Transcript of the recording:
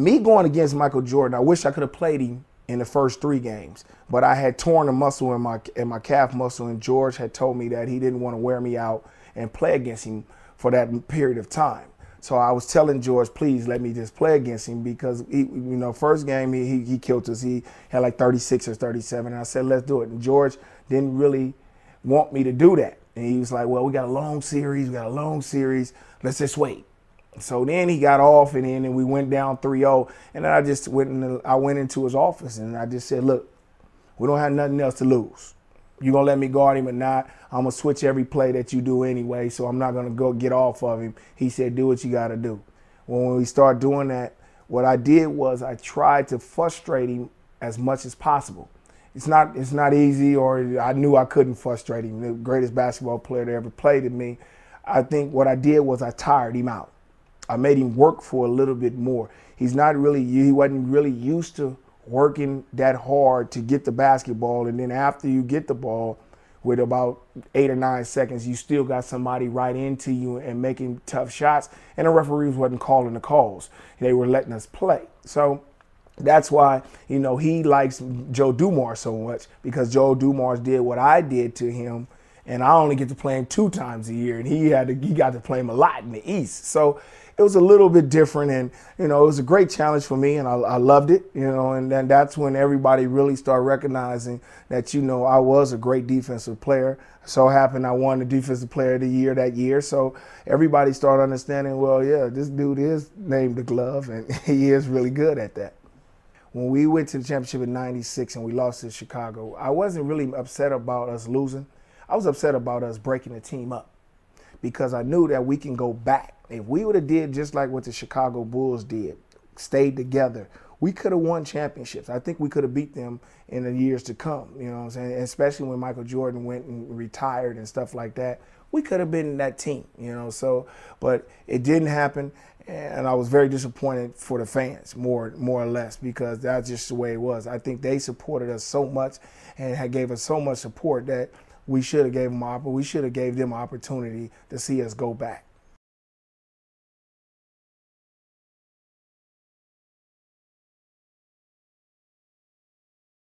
Me going against Michael Jordan, I wish I could have played him in the first 3 games, but I had torn a muscle in my calf muscle, and George had told me that he didn't want to wear me out and play against him for that period of time. So I was telling George, please let me just play against him, because he, first game he killed us. He had like 36 or 37, and I said, let's do it. And George didn't really want me to do that, and he was like, well, we got a long series, let's just wait. So then he got off, and then we went down 3-0, and then I went into his office, and I just said, look, we don't have nothing else to lose. You gonna let me guard him or not? I'm gonna switch every play that you do anyway, so I'm not gonna go get off of him. He said, do what you gotta do. Well, when we started doing that, what I did was I tried to frustrate him as much as possible. It's not easy, or I knew I couldn't frustrate him. The greatest basketball player that ever played at me. I think what I did was I tired him out. I made him work for a little bit more. He wasn't really used to working that hard to get the basketball, and then after you get the ball, with about 8 or 9 seconds, you still got somebody right into you and making tough shots, and the referees wasn't calling the calls. They were letting us play. So that's why, he likes Joe Dumars so much, because Joe Dumars did what I did to him, and I only get to play him 2 times a year, and he got to play him a lot in the East. So it was a little bit different, and it was a great challenge for me, and I loved it, and then that's when everybody really started recognizing that I was a great defensive player. So happened I won the Defensive Player of the Year that year, so everybody started understanding, well, yeah, this dude is named the Glove, and he is really good at that. When we went to the championship in '96 and we lost to Chicago, I wasn't really upset about us losing. I was upset about us breaking the team up, because I knew that we can go back. If we would have did just like what the Chicago Bulls did, stayed together, we could have won championships. I think we could have beat them in the years to come, what I'm saying? Especially when Michael Jordan went and retired and stuff like that. We could have been that team, but it didn't happen, and I was very disappointed for the fans, more or less, because that's just the way it was. I think they supported us so much and gave us so much support that we should have gave them an opportunity to see us go back.